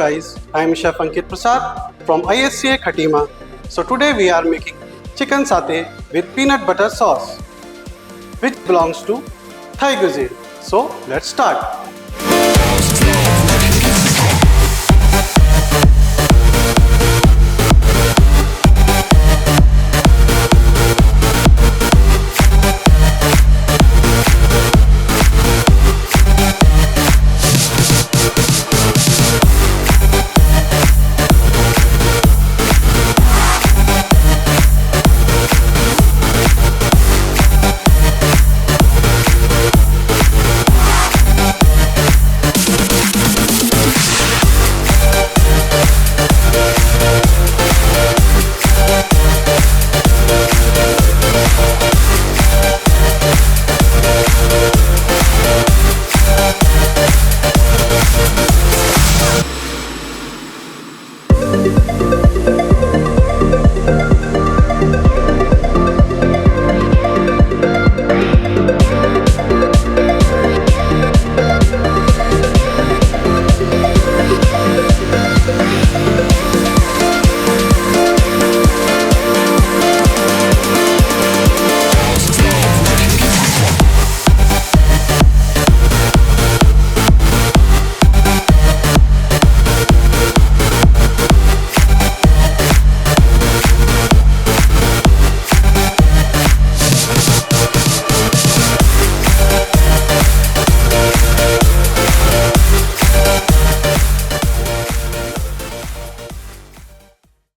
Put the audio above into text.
guys, I am Chef Ankit Prasad from IIHCA Khatima. So today we are making chicken satay with peanut butter sauce, which belongs to Thai cuisine. So let's start.